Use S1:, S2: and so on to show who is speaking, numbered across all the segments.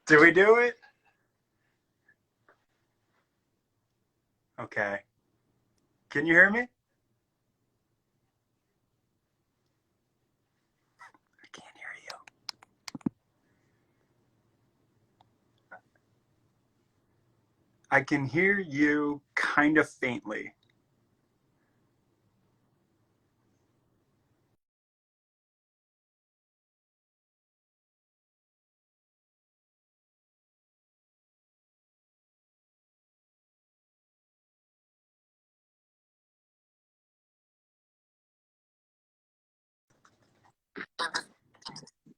S1: Did we do it? Okay. Can you hear me? I can't hear you. I can hear you kind of faintly.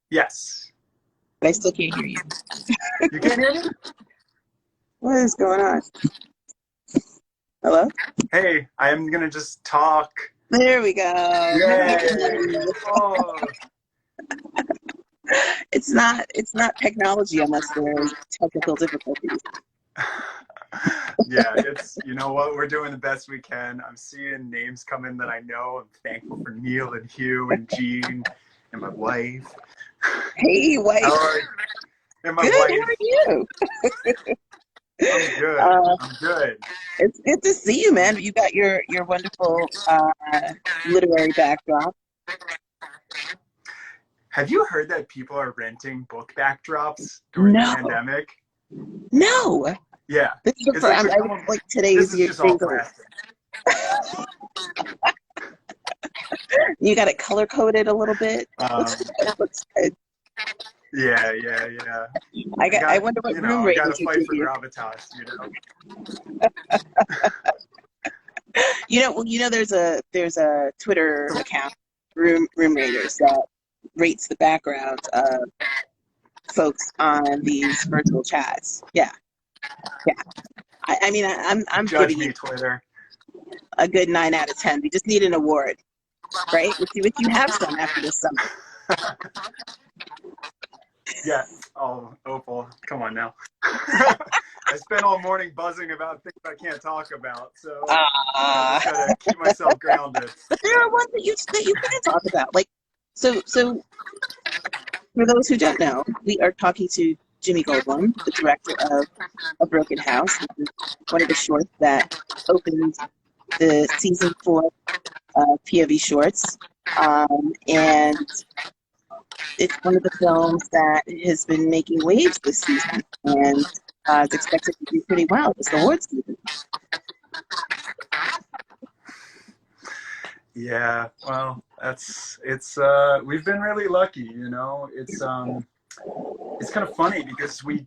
S1: Yes.
S2: But I still can't hear you.
S1: You can't hear me?
S2: What is going on? Hello?
S1: Hey, I am going to just talk.
S2: There we go.
S1: Yay! Oh.
S2: It's not technology unless there's technical difficulties.
S1: Yeah, it's, you know what, we're doing the best we can. I'm seeing names come in that I know. I'm thankful for Neil and Hugh and Jean and my wife.
S2: Hey, wife.
S1: How are you? And my
S2: Good,
S1: wife.
S2: how are you?
S1: I'm good. I'm good.
S2: It's good to see you, man. You got your wonderful literary backdrop.
S1: Have you heard that people are renting book backdrops during the pandemic?
S2: No.
S1: Yeah.
S2: This is the first, like today
S1: this
S2: is
S1: is just all plastic.
S2: You got it color coded a little bit. Looks good.
S1: Yeah.
S2: I wonder what room ratings
S1: you
S2: would give you.
S1: Gravitas, you know.
S2: There's a Twitter account, room raters, that rates the backgrounds of folks on these virtual chats. Yeah. I mean, I'm
S1: Judge
S2: giving
S1: me,
S2: you
S1: Twitter.
S2: a good 9 out of 10. We just need an award, right? Which you have some after this summer.
S1: Yeah. Oh, Opal, come on now. I spent all morning buzzing about things I can't talk about, so I just gotta keep myself grounded.
S2: But there are ones that you can talk about. Like, so for those who don't know, we are talking to Jimmy Goldblum, the director of A Broken House, which is one of the shorts that opened the season 4 POV shorts, and it's one of the films that has been making waves this season, and it's expected to do pretty well this awards season.
S1: Yeah, well, we've been really lucky, It's kind of funny because we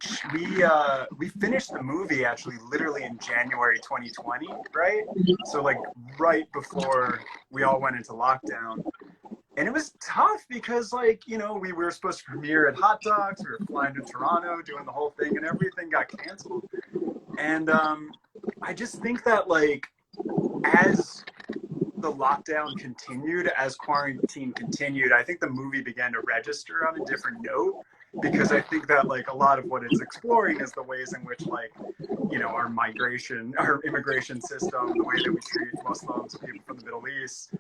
S1: finished the movie actually literally in January 2020, right? So like right before we all went into lockdown. And it was tough because we were supposed to premiere at Hot Dogs, we were flying to Toronto, doing the whole thing, and everything got canceled. And I just think that as the lockdown continued, as quarantine continued, I think the movie began to register on a different note, because I think that a lot of what it's exploring is the ways in which our immigration system, the way that we treat Muslims and people from the Middle East,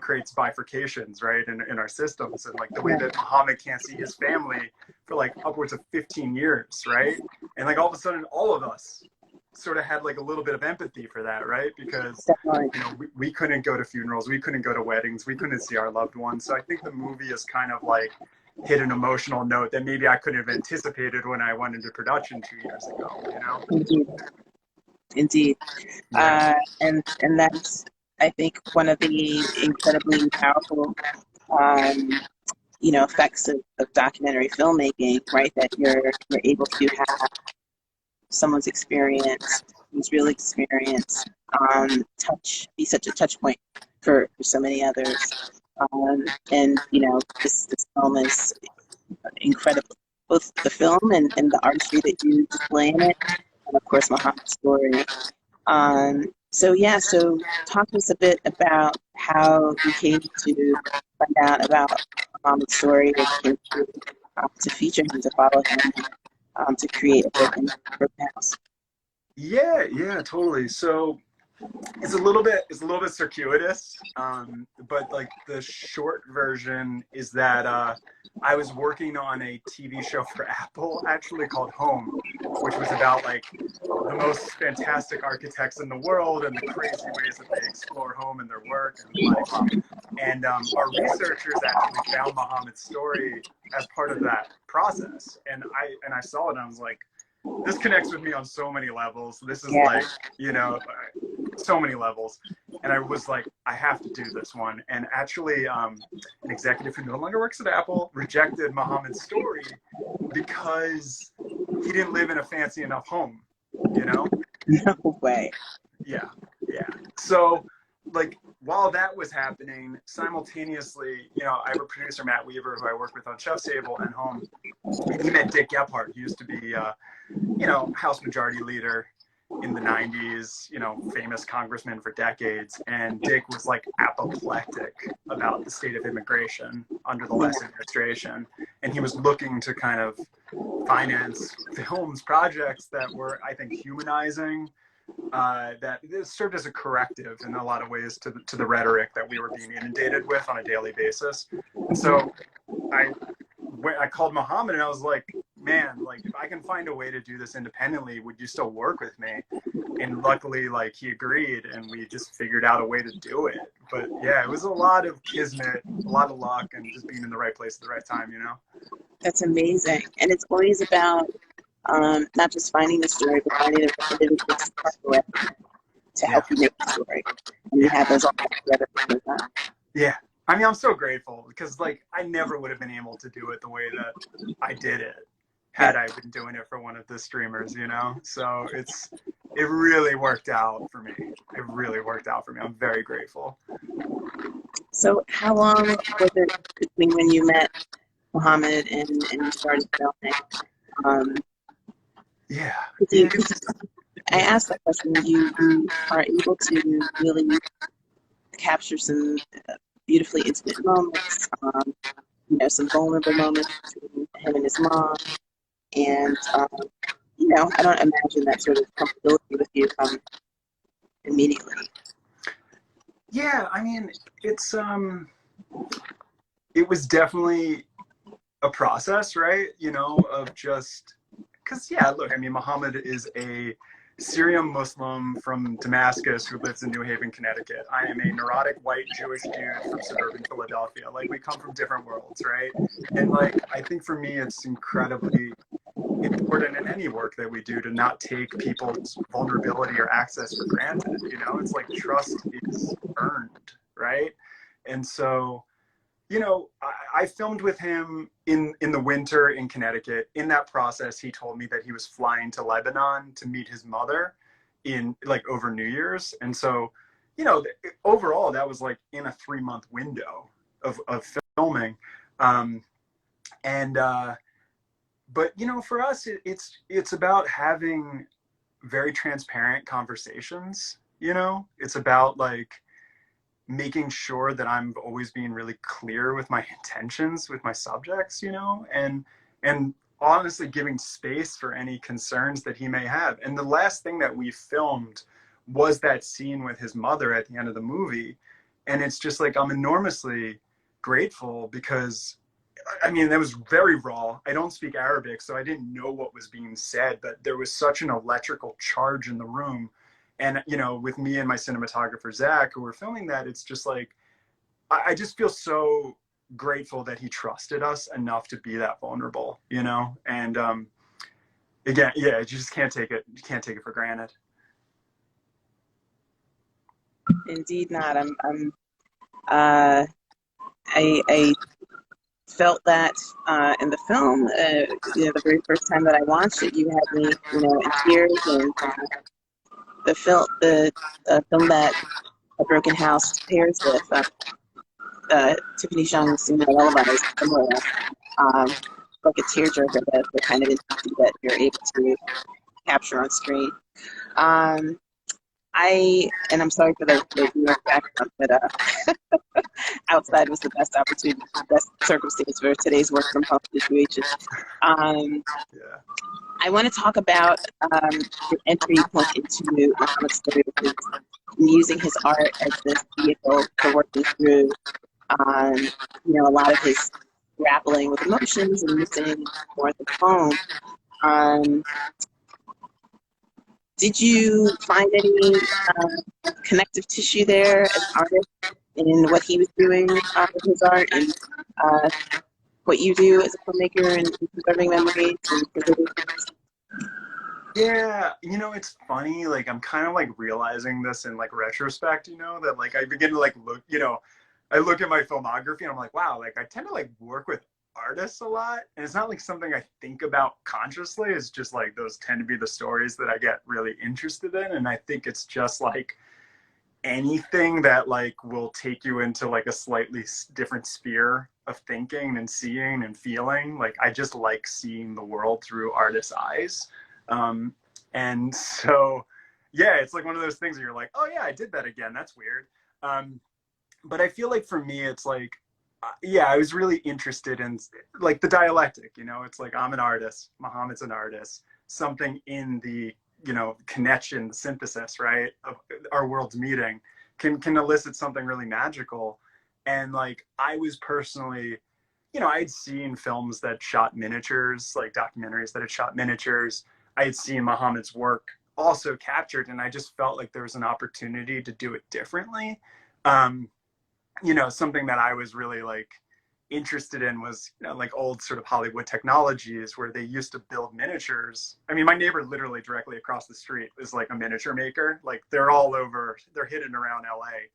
S1: creates bifurcations, right, in our systems, and the way that Muhammad can't see his family for upwards of 15 years, right, and all of a sudden all of us sort of had a little bit of empathy for that, right? Because we couldn't go to funerals, we couldn't go to weddings, we couldn't see our loved ones. So I think the movie is kind of hit an emotional note that maybe I couldn't have anticipated when I went into production 2 years ago.
S2: Indeed.
S1: Yeah.
S2: And that's, I think, one of the incredibly powerful effects of documentary filmmaking, right? That you're able to have someone's experience, whose real experience, be such a touch point for so many others. And this film is incredible, both the film and the artistry that you display in it, and of course Muhammad's story. So talk to us a bit about how you came to find out about Muhammad's story, and to feature him, to follow him, to create a broken house.
S1: Yeah, totally. So It's a little bit circuitous, but like the short version is that I was working on a TV show for Apple actually called Home, which was about like the most fantastic architects in the world and the crazy ways that they explore home in their work and blah, blah, blah. And our researchers actually found Muhammad's story as part of that process, and I saw it and I was like, this connects with me on so many levels. This is like, you know, so many levels. And I was like, I have to do this one. And actually, an executive who no longer works at Apple rejected Muhammad's story because he didn't live in a fancy enough home, you know?
S2: No way.
S1: Yeah, yeah. So, like, while that was happening, simultaneously, you know, I have a producer, Matt Weaver, who I work with on Chef's Table and Home. He met Dick Gephardt. He used to be, you know, House Majority Leader in the 90s, you know, famous congressman for decades. And Dick was like apoplectic about the state of immigration under the last administration. And he was looking to kind of finance films, projects that were, I think, humanizing, that it served as a corrective in a lot of ways to the rhetoric that we were being inundated with on a daily basis. And so I called Muhammad and I was like, man, like, if I can find a way to do this independently, would you still work with me? And luckily, like, he agreed, and we just figured out a way to do it. But yeah, it was a lot of kismet, a lot of luck, and just being in the right place at the right time, you know?
S2: That's amazing. And it's always about not just finding the story, but finding a representative to help you make the story. And you have those all together.
S1: Yeah. I mean, I'm so grateful because, like, I never would have been able to do it the way that I did it had I been doing it for one of the streamers, you know? So it really worked out for me. It really worked out for me. I'm very grateful.
S2: So how long was it between when you met Muhammad and you started filming?
S1: Yeah.
S2: I asked that question. You are able to really capture some beautifully intimate moments, you know, some vulnerable moments between him and his mom. And, you know, I don't imagine that sort of comfortability with you come immediately.
S1: Yeah, I mean, it was definitely a process, right? You know, of just, because, yeah, look, I mean, Muhammad is a Syrian Muslim from Damascus who lives in New Haven, Connecticut. I am a neurotic white Jewish dude from suburban Philadelphia. Like, we come from different worlds, right? And, like, I think for me, it's incredibly important in any work that we do to not take people's vulnerability or access for granted. You know, it's like trust is earned, right? And so, you know, I filmed with him in the winter in Connecticut. In that process, he told me that he was flying to Lebanon to meet his mother in, like, over New Year's. And so, you know, overall, that was like in a 3-month window of filming. But, you know, for us, it's about having very transparent conversations, you know? It's about, like, making sure that I'm always being really clear with my intentions with my subjects, you know? And honestly giving space for any concerns that he may have. And the last thing that we filmed was that scene with his mother at the end of the movie. And it's just like, I'm enormously grateful because, I mean, that was very raw. I don't speak Arabic, so I didn't know what was being said, but there was such an electrical charge in the room. And, you know, with me and my cinematographer, Zach, who were filming that, it's just like, I just feel so grateful that he trusted us enough to be that vulnerable, you know? And again, yeah, you just can't take it. You can't take it for granted.
S2: Indeed not. I felt that in the film. You know, the very first time that I watched it, you had me, you know, in tears. And the film that A Broken House pairs with Tiffany Chung's Lullaby is similar. Like a tearjerker, the kind of intensity that you're able to capture on screen. I'm sorry for the weird background, but outside was the best opportunity, best circumstance for today's work from home situation. I want to talk about your entry point into Muhammad's story, which is using his art as this vehicle for working through, a lot of his grappling with emotions and missing more at the home. Did you find any connective tissue there as an artist in what he was doing with his art and what you do as a filmmaker in preserving memories and preserving?
S1: Yeah, it's funny, like I'm kind of like realizing this in like retrospect, that like I begin to like look, I look at my filmography and I'm like, wow, like I tend to like work with artists a lot, and it's not like something I think about consciously. It's just like those tend to be the stories that I get really interested in, and I think it's just like anything that like will take you into like a slightly different sphere of thinking and seeing and feeling. Like I just like seeing the world through artists' eyes. And so, yeah, it's like one of those things where you're like, oh yeah, I did that again. That's weird. But I feel like for me, it's like, yeah, I was really interested in like the dialectic, it's like I'm an artist, Muhammad's an artist, something in the, connection, the synthesis, right, of our world's meeting can elicit something really magical. And like, I was personally, I'd seen films that shot miniatures, like documentaries that had shot miniatures. I had seen Muhammad's work also captured, and I just felt like there was an opportunity to do it differently. Something that I was really like interested in was, like old sort of Hollywood technologies where they used to build miniatures. I mean, my neighbor literally directly across the street is like a miniature maker. Like they're all over, they're hidden around LA.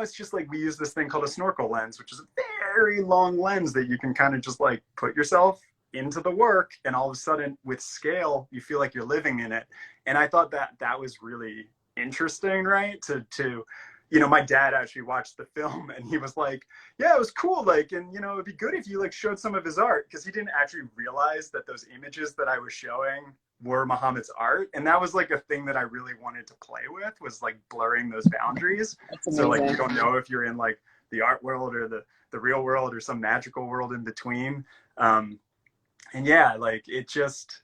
S1: It's just like we use this thing called a snorkel lens, which is a very long lens that you can kind of just like put yourself into the work, and all of a sudden with scale you feel like you're living in it. And I thought that was really interesting, right? To my dad actually watched the film and he was like, yeah, it was cool, like, and it'd be good if you like showed some of his art, because he didn't actually realize that those images that I was showing were Muhammad's art. And that was like a thing that I really wanted to play with, was like blurring those boundaries. So like you don't know if you're in like the art world or the real world or some magical world in between. And yeah, like it just,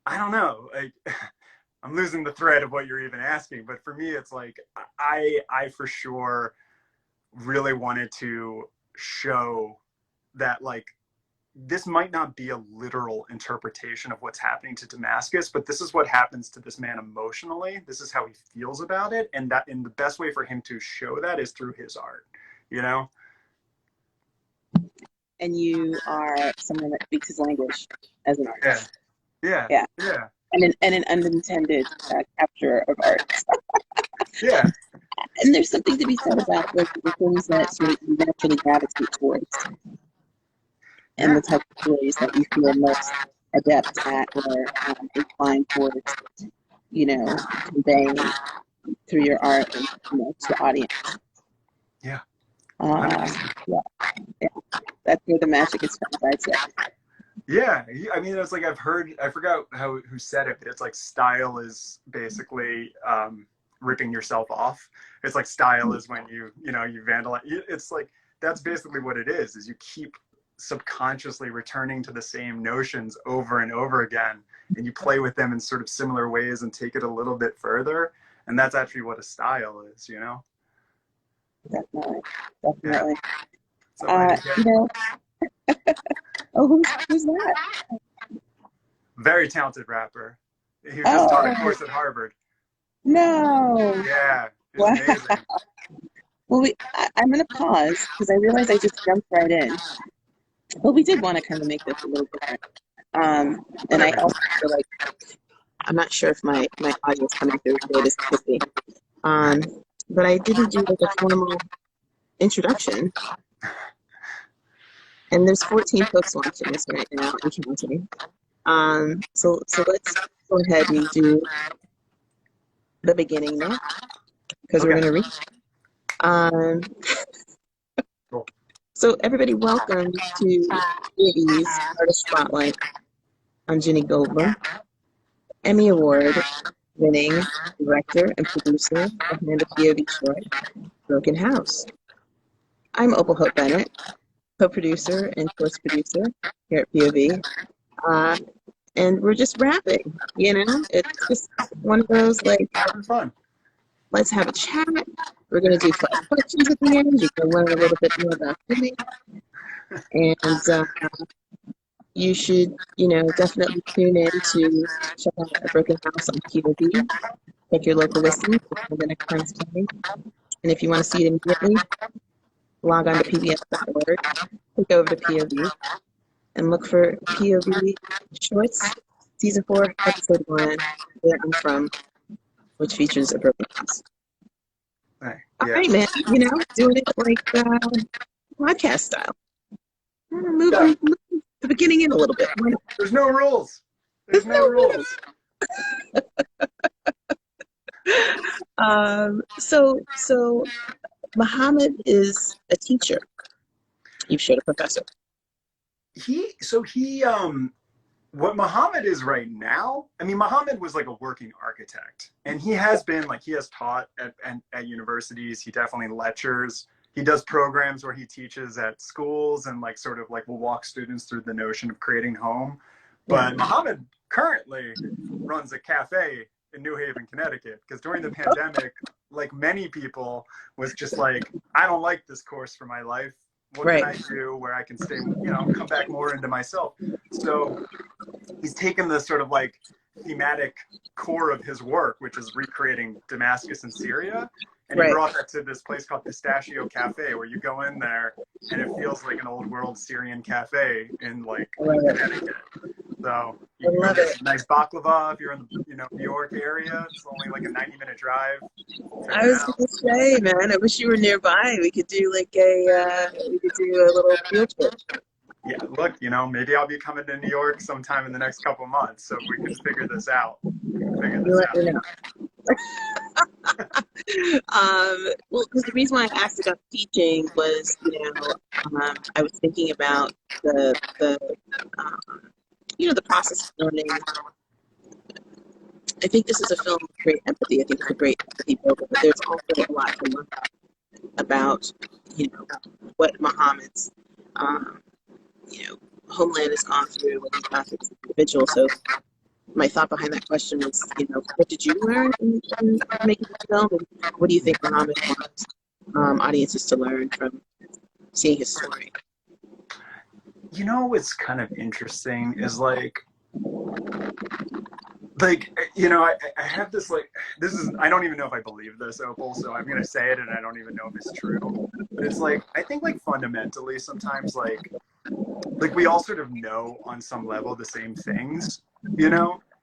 S1: I don't know, like I'm losing the thread of what you're even asking, but for me, it's like, I for sure really wanted to show that like, this might not be a literal interpretation of what's happening to Damascus, but this is what happens to this man emotionally. This is how he feels about it. And the best way for him to show that is through his art,
S2: And you are someone that speaks his language as an artist.
S1: Yeah.
S2: And an unintended capture of art.
S1: Yeah.
S2: And there's something to be said about the things that sort of you naturally gravitate towards, and the type of stories that you feel most adept at or inclined towards, conveying through your art and to the audience.
S1: Yeah.
S2: Yeah. That's where the magic is found, I'd say.
S1: Yeah, I mean, it's like I forgot who said it, but it's like style is basically ripping yourself off. It's like style is when you vandalize. It's like that's basically what it is you keep subconsciously returning to the same notions over and over again, and you play with them in sort of similar ways and take it a little bit further, and that's actually what a style is,
S2: Definitely.
S1: Yeah.
S2: Oh, who's that?
S1: Very talented rapper. He just taught a course at Harvard.
S2: No.
S1: Yeah.
S2: Wow.
S1: Amazing.
S2: Well, I'm going to pause because I realized I just jumped right in. But we did want to kind of make this a little different. And I also feel like, I'm not sure if my audio is coming through the way this could be. But I didn't do like a formal introduction. And there's 14 folks watching this right now and counting. So let's go ahead and do the beginning now, because we're going to read.
S1: Cool.
S2: So everybody, welcome to Iggy's Artist Spotlight on Jimmy Goldblum, Emmy Award winning director and producer of the POV short, Broken House. I'm Opal Bennett, co-producer and post-producer here at POV. and we're just rapping, you know? It's just one of those, like,
S1: Having fun.
S2: let's have a chat. We're going to do 5 questions at the end. You can learn a little bit more about Jimmy. And you should, you know, definitely tune in to check out A Broken House on POV. Check your local listings for the next time it's playing. And if you want to see it immediately, log on to pbs.org, click over to POV, and look for POV Shorts, Season 4, Episode 1, Where I'm From, which features A Broken House.
S1: Hey,
S2: All
S1: yeah.
S2: right, man. You know, doing it like podcast style. Moving the beginning in a little bit.
S1: There's no rules. There's no rules.
S2: So Muhammad is a teacher. You've showed a professor.
S1: What Muhammad is right now, I mean, Muhammad was like a working architect, and he has been like, he has taught at universities. He definitely lectures. He does programs where he teaches at schools and like sort of like will walk students through the notion of creating home. But Muhammad currently runs a cafe in New Haven, Connecticut, because during the pandemic, like many people, was just like, I don't like this course for my life. What can I do where I can stay, you know, come back more into myself? So he's taken the sort of like thematic core of his work, which is recreating Damascus and Syria. And he brought that to this place called Pistachio Cafe, where you go in there and it feels like an old world Syrian cafe in like Connecticut. So you can go get some nice baklava if you're in the New York area. It's only like a 90-minute drive.
S2: I was gonna say, man, I wish you were nearby. We could do like a little field trip.
S1: Yeah, look, maybe I'll be coming to New York sometime in the next couple months, so we can figure this out.
S2: Let me know. Well, because the reason why I asked about teaching was, I was thinking about the process of learning. I think this is a film with great empathy. I think it's a great empathy builder, but there's also a lot to learn about, what Muhammad's, homeland has gone through, what he's gone through as an individual. So my thought behind that question was, what did you learn in making the film, and what do you think Muhammad wants audiences to learn from seeing his story?
S1: What's kind of interesting is I have this I don't even know if I believe this, Opal, so I'm going to say it and I don't even know if it's true. But it's I think fundamentally sometimes we all sort of know on some level the same things,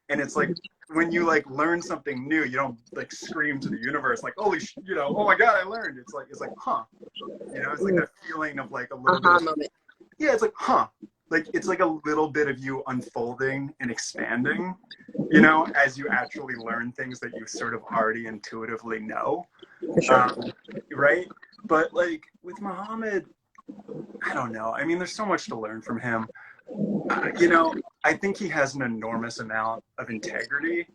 S1: and it's when you learn something new, you don't scream to the universe holy oh my God, I learned. It's huh, it's that feeling of a little bit of,
S2: moment.
S1: Yeah, it's huh, it's a little bit of you unfolding and expanding, as you actually learn things that you sort of already intuitively know.
S2: For sure.
S1: Right? But with Muhammad, I don't know. I mean, there's so much to learn from him. I think he has an enormous amount of integrity.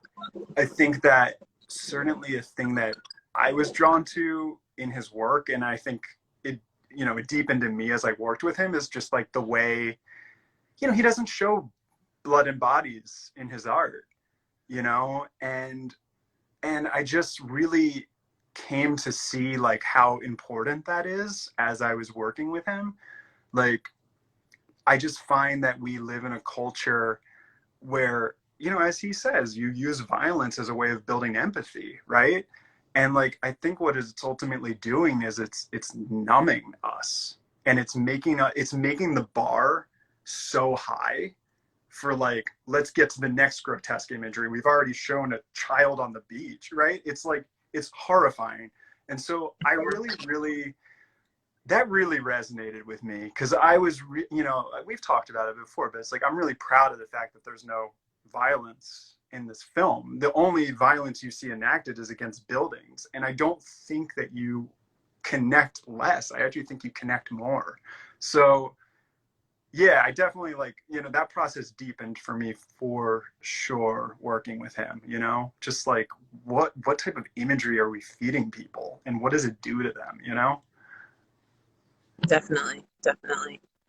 S1: I think that certainly a thing that I was drawn to in his work, and I think it deepened in me as I worked with him, is just the way, he doesn't show blood and bodies in his art, and I just really came to see how important that is as I was working with him. I just find that we live in a culture where, as he says, you use violence as a way of building empathy, right? And I think what it's ultimately doing is it's numbing us, and it's making the bar so high for let's get to the next grotesque imagery. We've already shown a child on the beach, right? It's horrifying. And so I really that really resonated with me, because I was, we've talked about it before, but it's I'm really proud of the fact that there's no violence in this film. The only violence you see enacted is against buildings. And I don't think that you connect less. I actually think you connect more. So yeah, I definitely that process deepened for me for sure, working with him, just what type of imagery are we feeding people, and what does it do to them,
S2: Definitely.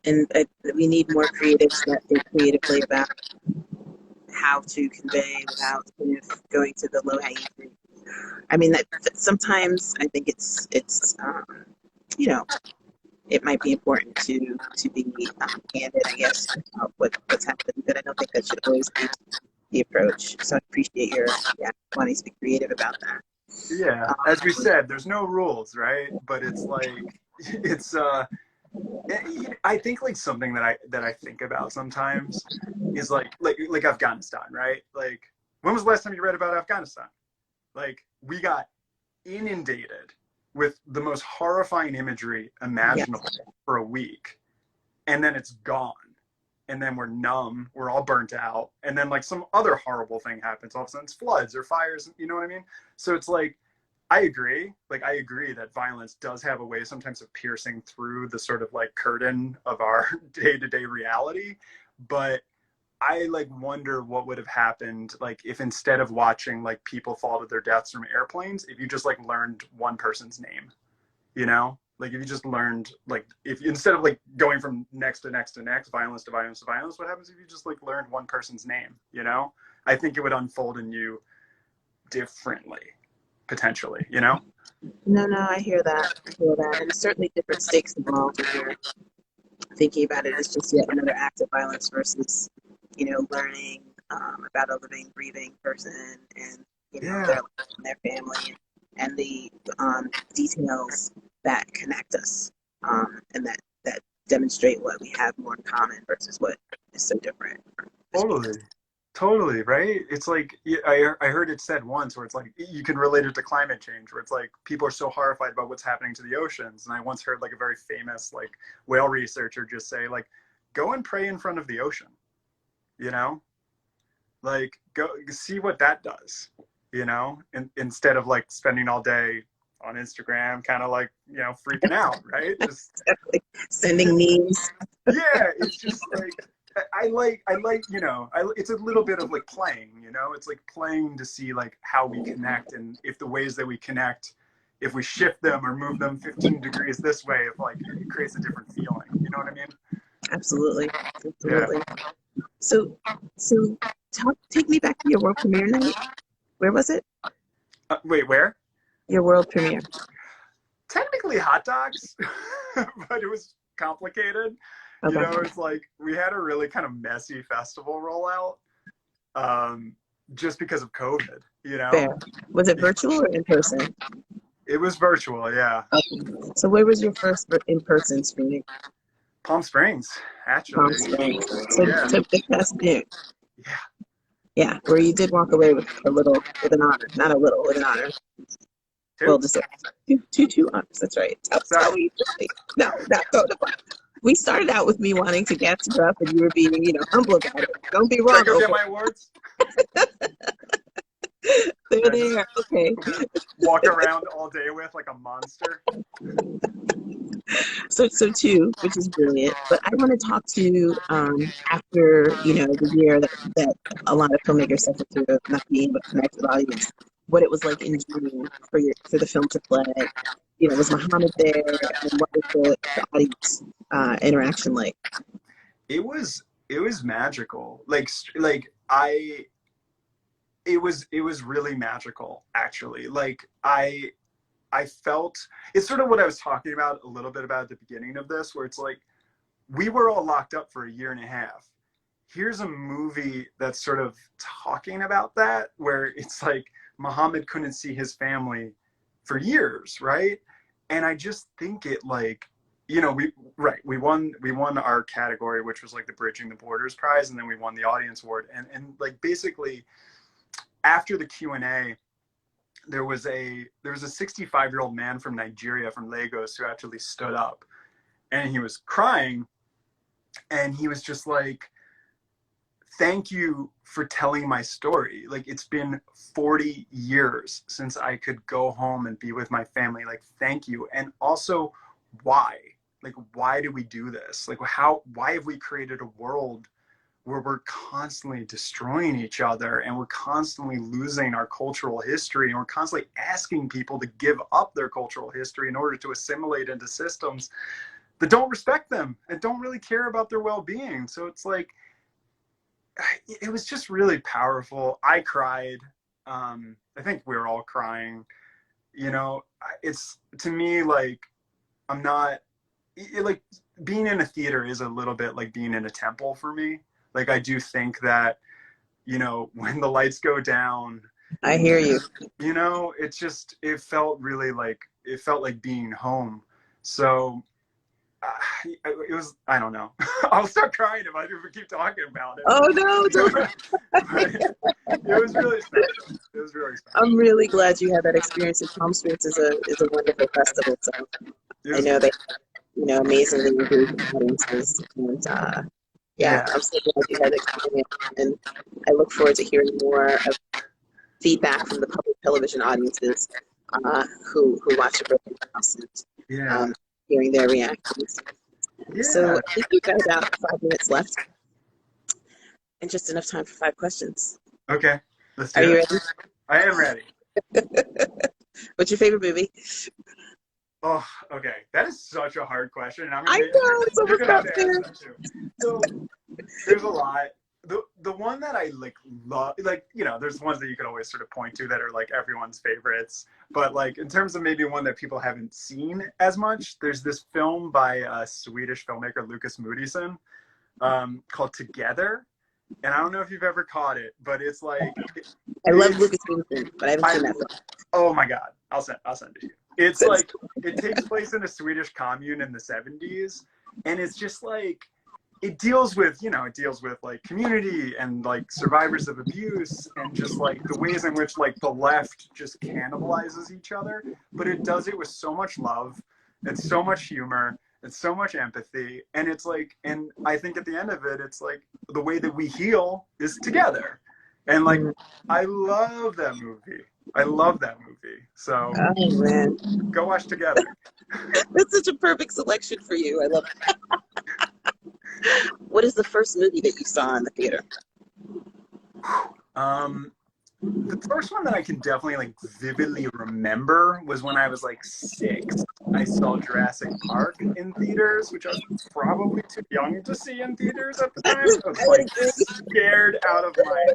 S2: And we need more creatives that think creatively about how to convey without kind of going to the low hanging fruit. I mean, that sometimes I think it's you know, it might be important to be candid, I guess, about what's happening, but I don't think that should always be the approach. So I appreciate your wanting to be creative about that.
S1: Yeah, as we said, there's no rules, right? But it's like it's I think like something that I think about sometimes is like Afghanistan, right? Like when was the last time you read about Afghanistan? Like we got inundated with the most horrifying imagery imaginable
S2: Yes.
S1: for a week, and then it's gone. And then we're numb, we're all burnt out, and then like some other horrible thing happens. All of a sudden it's floods or fires, you know what I mean? So it's like I agree that violence does have a way sometimes of piercing through the sort of like curtain of our day-to-day reality, but I like wonder what would have happened like if instead of watching like people fall to their deaths from airplanes, if you just like learned one person's name, you know? Like if you just learned like if instead of like going from next to next to next, violence to violence to violence, what happens if you just like learned one person's name, you know? I think it would unfold in you differently, potentially, you know?
S2: No, I hear that. I hear that. And certainly different stakes involved when you're thinking about it as just yet another act of violence versus, learning about a living, breathing person and, their
S1: Yeah,
S2: life and their family and the details that connect us and that demonstrate what we have more in common versus what is so different from this
S1: totally. Totally, right? It's like I heard it said once where it's like you can relate it to climate change, where it's like people are so horrified about what's happening to the oceans. And I once heard like a very famous like whale researcher just say like, go and pray in front of the ocean, you know? Like go see what that does, instead of like spending all day on Instagram, kind of like, freaking out, right? Just
S2: sending memes.
S1: yeah, it's just like I like it's a little bit of like playing, it's like playing to see like how we connect and if the ways that we connect, if we shift them or move them 15 degrees this way, if like it creates a different feeling, you know what I mean?
S2: Absolutely,
S1: Yeah.
S2: absolutely. So, so take me back to your world premiere night. Where was it?
S1: Wait, where?
S2: Your world premiere.
S1: Technically hot dogs, but it was complicated.
S2: Okay.
S1: It's like we had a really kind of messy festival rollout, just because of COVID.
S2: Fair. Was it virtual or in person?
S1: It was virtual, yeah.
S2: Okay. So where was your first in-person screening?
S1: Palm Springs,
S2: Palm
S1: actually.
S2: Springs. So,
S1: Yeah.
S2: so big past noon.
S1: Yeah.
S2: Yeah, where you did walk away with with an honor. Not a little, with an honor. Well,
S1: Two.
S2: just two honors. That's right. That's how
S1: Sorry.
S2: we no, not so. We started out with me wanting to gas you up, and you were being, humble about it. Don't be
S1: Should I
S2: wrong,
S1: go get
S2: Opal.
S1: my awards?
S2: They're there. Okay.
S1: Walk around all day with like a monster.
S2: So two, which is brilliant. But I want to talk to after the year that a lot of filmmakers suffer through of not being able to connect with audience. What it was like in June for the film to play. Was Muhammad there, and what was the audience interaction like?
S1: It was magical. It was really magical, actually. Like I felt it's sort of what I was talking about a little bit about at the beginning of this, where it's like we were all locked up for a year and a half. Here's a movie that's sort of talking about that, where it's like Muhammad couldn't see his family for years, right? And I just think it like, we won our category, which was like the Bridging the Borders prize, and then we won the audience award. And like basically after the Q&A, there was a 65-year-old man from Nigeria, from Lagos, who actually stood up and he was crying and he was just like, thank you for telling my story. Like, it's been 40 years since I could go home and be with my family. Like, thank you. And also, why? Like, why do we do this? Like, why have we created a world where we're constantly destroying each other and we're constantly losing our cultural history and we're constantly asking people to give up their cultural history in order to assimilate into systems that don't respect them and don't really care about their well-being? So it's like, it was just really powerful. I cried. I think we were all crying. You know, it's, to me, like, I'm not, like, being in a theater is a little bit like being in a temple for me. Like, I do think that, you know, when the lights go down,
S2: I hear you.
S1: you know, it's just, it felt really like, it felt like being home. So it was, I don't know. I'll start crying if I keep talking about it.
S2: Oh no, don't.
S1: It was really special. It was really special.
S2: I'm really glad you had that experience. And Palm Springs is a wonderful festival. So I know they, you know, amazingly engaged audiences, and yeah, I'm so glad you had that experience. And I look forward to hearing more of feedback from the public television audiences who watch a Broken House, and hearing their reactions.
S1: Yeah.
S2: So I think we've got about 5 minutes left, and just enough time for 5 questions.
S1: Okay, let's do
S2: it. Are you
S1: it.
S2: ready?
S1: I am ready.
S2: What's your favorite movie?
S1: Oh, okay. That is such a hard question.
S2: I know, it's
S1: you're gonna have to
S2: overcome.
S1: answer that too. So there's a lot. The one that I like love, like, you know, there's ones that you could always sort of point to that are like everyone's favorites. But like, in terms of maybe one that people haven't seen as much, there's this film by a Swedish filmmaker, Lucas Moodysson, called Together. And I don't know if you've ever caught it, but it's like,
S2: I love Lucas Moodysson, but I haven't seen that film.
S1: Oh my God, I'll send it to you. It's like, it takes place in a Swedish commune in the 70s, and it's just like, it deals with like community and like survivors of abuse, and just like the ways in which like the left just cannibalizes each other, but it does it with so much love and so much humor and so much empathy. And it's like, and I think at the end of it, it's like the way that we heal is together. And like, I love that movie. I love that movie. So
S2: oh, man.
S1: Go watch Together.
S2: That's such a perfect selection for you. I love it. What is the first movie that you saw in the theater?
S1: The first one that I can definitely like vividly remember was when I was like 6. I saw Jurassic Park in theaters, which I was probably too young to see in theaters at the time. I was like scared out of my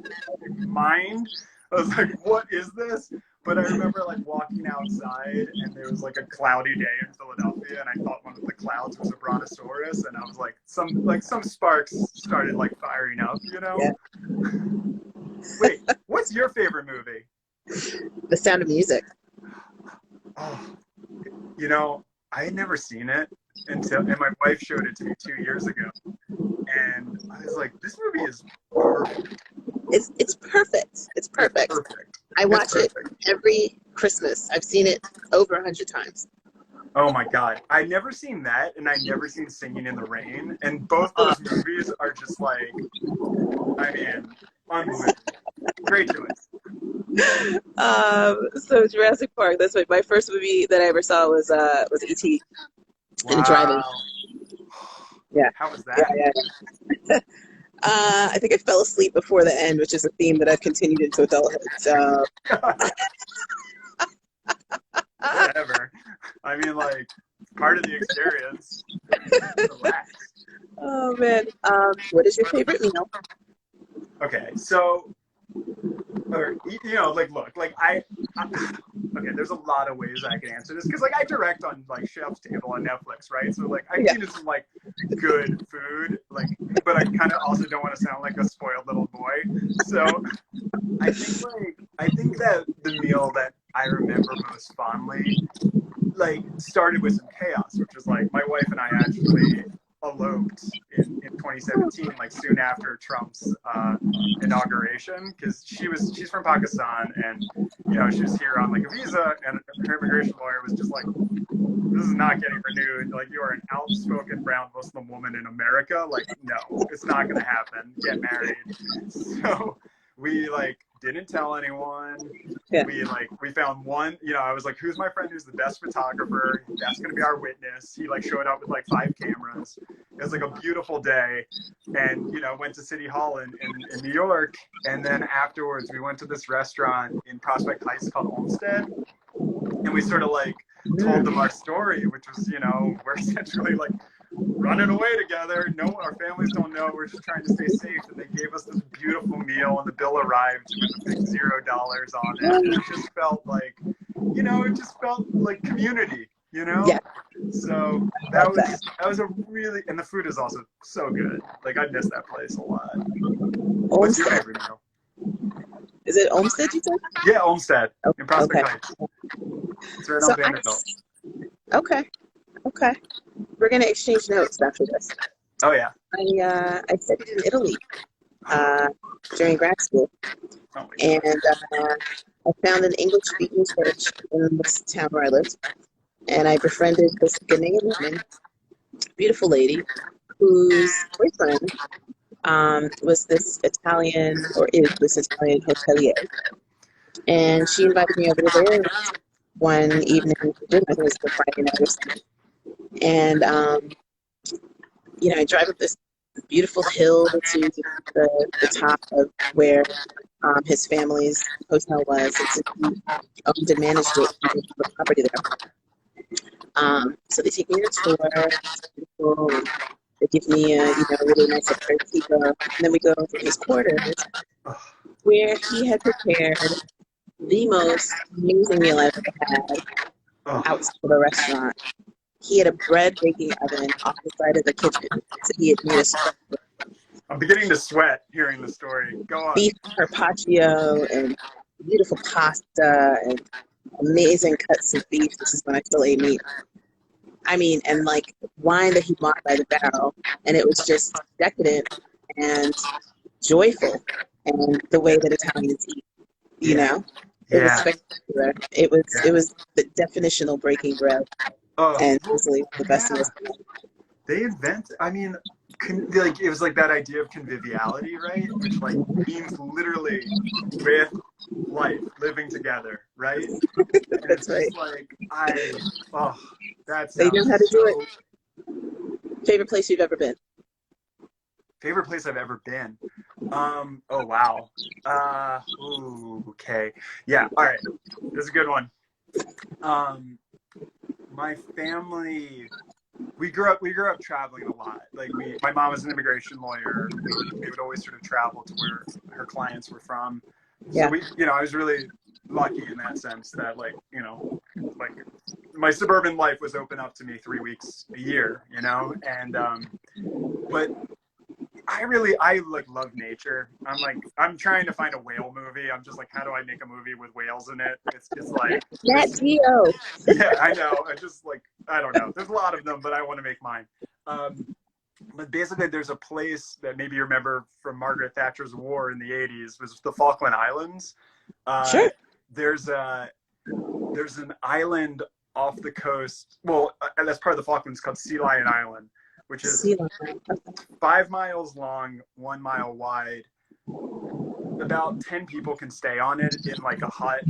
S1: mind. I was like, what is this? But I remember like walking outside, and there was like a cloudy day in Philadelphia, and I thought one of the clouds was a brontosaurus, and I was like, some sparks started like firing up, you know? Yeah. Wait, what's your favorite movie?
S2: The Sound of Music.
S1: Oh, you know, I had never seen it and my wife showed it to me 2 years ago, and I was like, this movie is perfect.
S2: It's perfect. It's perfect. I watch it every Christmas. I've seen it over 100 times.
S1: Oh my God. I've never seen that, and I've never seen Singing in the Rain. And both those movies are just like, I mean, unbelievable. Great choice.
S2: So Jurassic Park, that's my first movie that I ever saw was E.T.
S1: Wow.
S2: And driving. Yeah.
S1: How was that?
S2: Yeah. I think I fell asleep before the end, which is a theme that I've continued into adulthood. So.
S1: Whatever. I mean, like, part of the experience. Relax.
S2: Oh man. What is your favorite meal?
S1: Okay, so, you know, like, look, like, okay, there's a lot of ways I can answer this, because, like, I direct on, like, Chef's Table on Netflix, right? So, like, I've eaten some, like, good food, like, but I kind of also don't want to sound like a spoiled little boy. So, I think that the meal that I remember most fondly, like, started with some chaos, which was, like, my wife and I actually eloped in 2017, like soon after Trump's inauguration, because she's from Pakistan, and you know, she was here on like a visa, and her immigration lawyer was just like, this is not getting renewed, like, you are an outspoken brown Muslim woman in America, like, no, it's not gonna happen, get married. So we like didn't tell anyone. Yeah. We found one, you know, I was like, who's my friend who's the best photographer? That's going to be our witness. He like showed up with like 5 cameras. It was like a beautiful day, and, you know, went to City Hall in New York. And then afterwards we went to this restaurant in Prospect Heights called Olmsted. And we sort of like told them our story, which was, you know, we're essentially like running away together. No, our families don't know. We're just trying to stay safe. And they gave us this beautiful meal, and the bill arrived with a big $0 on it. And it just felt like, it just felt like community,
S2: Yeah.
S1: So that was a really, and the food is also so good. Like, I miss that place a lot. What's your favorite meal?
S2: Is it Olmsted, you said?
S1: Yeah, Olmsted in Prospect
S2: Okay.
S1: Heights. It's right on Vanderbilt.
S2: Okay. We're gonna exchange notes after this.
S1: Oh yeah.
S2: I studied in Italy during grad school,
S1: Oh my
S2: and
S1: God.
S2: I found an English-speaking church in this town where I lived, and I befriended this Ghanaian woman, beautiful lady, whose boyfriend was this Italian, or is this Italian hotelier. And she invited me over to their one evening for dinner. I think it was a Friday night or something. And, I drive up this beautiful hill to the top of where his family's hotel was. He owned and managed it, the property there. So they take me on a tour. It's beautiful. And they give me a really nice aperitivo. And then we go to his quarters, where he had prepared the most amazing meal I've ever had outside of a restaurant. He had a bread baking oven off the side of the kitchen. So he had made
S1: I'm beginning to sweat hearing the story. Go on.
S2: beef carpaccio and beautiful pasta and amazing cuts of beef. This is when I still ate meat. I mean, and like wine that he bought by the barrel. And it was just decadent and joyful. And the way that Italians eat, It was spectacular. It was the definitional breaking bread. And easily the best meals.
S1: They invented, it was like that idea of conviviality, right? Which like means literally with life, living together, right? And
S2: That's right.
S1: They
S2: know how to do it. Favorite place you've ever been?
S1: Favorite place I've ever been? Oh wow. Okay. Yeah. All right. This is a good one. My family, we grew up traveling a lot. Like my mom was an immigration lawyer. We would always sort of travel to where her clients were from. So I was really lucky in that sense that like my suburban life was open up to me 3 weeks a year, and but I love nature. I'm trying to find a whale movie. I'm just like, how do I make a movie with whales in it? It's like
S2: Nat Geo.
S1: Yeah, I know. I don't know. There's a lot of them, but I want to make mine. But basically, there's a place that maybe you remember from Margaret Thatcher's war in the 80s, was the Falkland Islands.
S2: Sure.
S1: There's an island off the coast. Well, that's part of the Falklands called Sea Lion Island, which is 5 miles long, 1 mile wide. About 10 people can stay on it in like a hut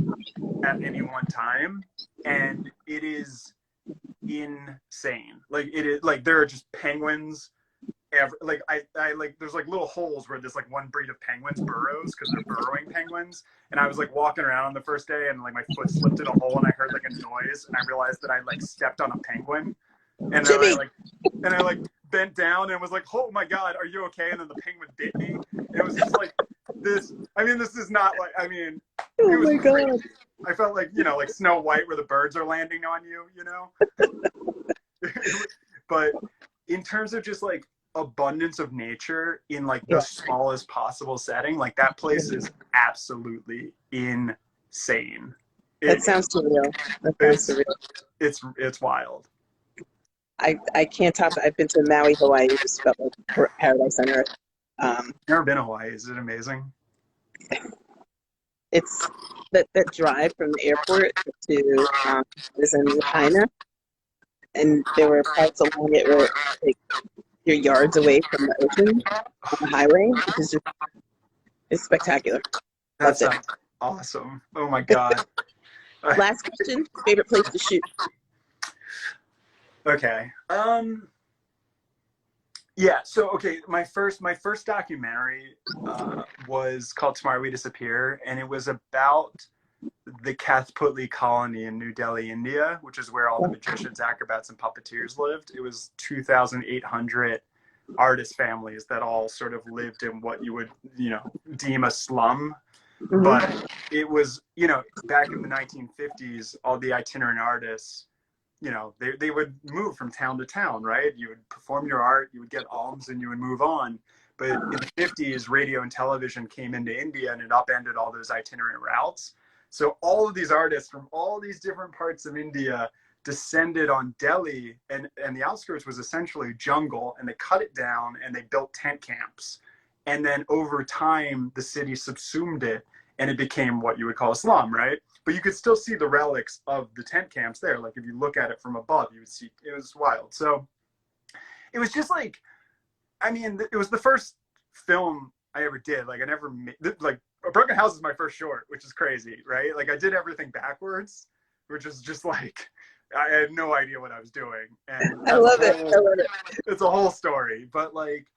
S1: at any one time, and it is insane. Like it is like there are just penguins. There's like little holes where this like one breed of penguins burrows because they're burrowing penguins. And I was like walking around on the first day, and like my foot slipped in a hole, and I heard like a noise, and I realized that I like stepped on a penguin. And then I bent down and was like, "Oh my God, are you okay?" And then the penguin bit me. And it was just like this. This is not like.
S2: Oh my God.
S1: I felt like like Snow White, where the birds are landing on you. But in terms of just like abundance of nature in like the smallest possible setting, like that place is absolutely insane.
S2: That sounds surreal.
S1: It's wild.
S2: I can't top it. I've been to Maui, Hawaii. It just felt like paradise on earth.
S1: Never been to Hawaii. Is it amazing?
S2: It's that drive from the airport to is in Lahaina, and there were parts along it where like you're yards away from the ocean on the highway, which is just it's spectacular.
S1: That's awesome. Oh my God.
S2: Last question: favorite place to shoot?
S1: Okay. Yeah. So okay, my first documentary was called "Tomorrow We Disappear," and it was about the Kathputli colony in New Delhi, India, which is where all the magicians, acrobats, and puppeteers lived. It was 2,800 artist families that all sort of lived in what you would, deem a slum.
S2: Mm-hmm.
S1: But it was, back in the 1950s, all the itinerant artists, they would move from town to town, right? You would perform your art, you would get alms, and you would move on. But in the 50s, radio and television came into India, and it upended all those itinerant routes. So all of these artists from all these different parts of India descended on Delhi, and the outskirts was essentially jungle, and they cut it down and they built tent camps. And then over time, the city subsumed it, and it became what you would call a slum, right? But you could still see the relics of the tent camps there. Like if you look at it from above, you would see, it was wild. So it was just like, it was the first film I ever did. Like I never made, like A Broken House is my first short, which is crazy, right? Like I did everything backwards, which is just like, I had no idea what I was doing. And
S2: I love it.
S1: It's a whole story. But like,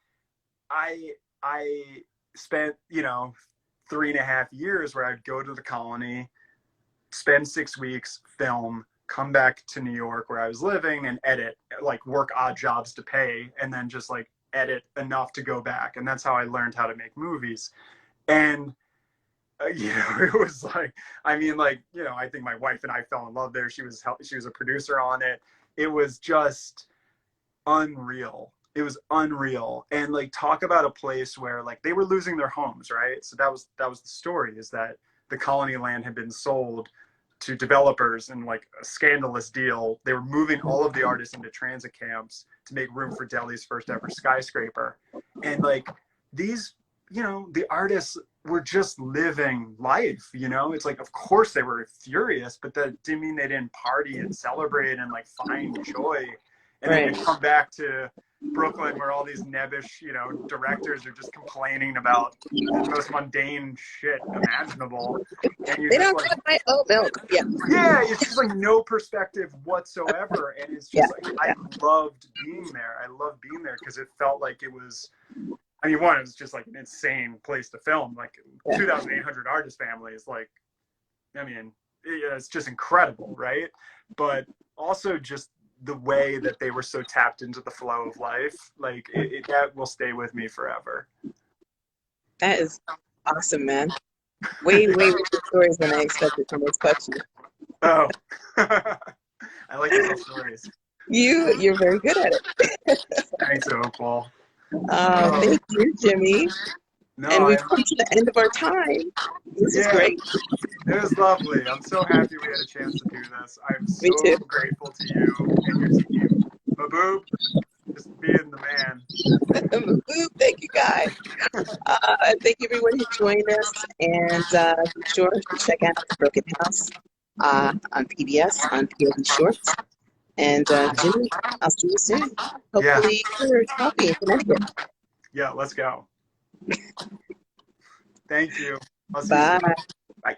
S1: I spent, 3.5 years where I'd go to the colony, spend 6 weeks, film, come back to New York where I was living and edit, like work odd jobs to pay, and then just like edit enough to go back. And that's how I learned how to make movies. And, it was like, I think my wife and I fell in love there. She was a producer on it. It was just unreal. It was unreal. And like, talk about a place where like they were losing their homes, right? So that was the story, is that the colony land had been sold to developers in like a scandalous deal. They were moving all of the artists into transit camps to make room for Delhi's first ever skyscraper. And like these, the artists were just living life, it's like, of course they were furious, but that didn't mean they didn't party and celebrate and like find joy. And then you come back to Brooklyn where all these nebbish, directors are just complaining about the most mundane shit imaginable. And you're
S2: they
S1: just
S2: don't
S1: like,
S2: cut my oat milk. Yeah.
S1: Yeah, it's just like no perspective whatsoever. And it's just like, I loved being there. I loved being there because it felt like it was, it was just like an insane place to film. Like 2,800 artist families. Like, it's just incredible, right? But also just the way that they were so tapped into the flow of life, like that will stay with me forever.
S2: That is awesome, man. Way richer stories than I expected from this question.
S1: Oh, I like to tell stories.
S2: You're very good at it.
S1: Thanks, Opal.
S2: Thank you, Jimmy.
S1: No,
S2: and we've come to the end of our time. This is great.
S1: It was lovely. I'm so happy we had a chance to do this. I'm
S2: Me
S1: so
S2: too.
S1: grateful to you and your team. Maboob, just being the man.
S2: Thank you, guys. Thank you, everyone who joined us. And be sure to check out The Broken House on PBS, on POV Shorts. And Jimmy, I'll see you soon. Hopefully for coffee in Connecticut.
S1: Yeah, let's go. Thank you. I'll see you soon.
S2: Bye.
S1: Bye.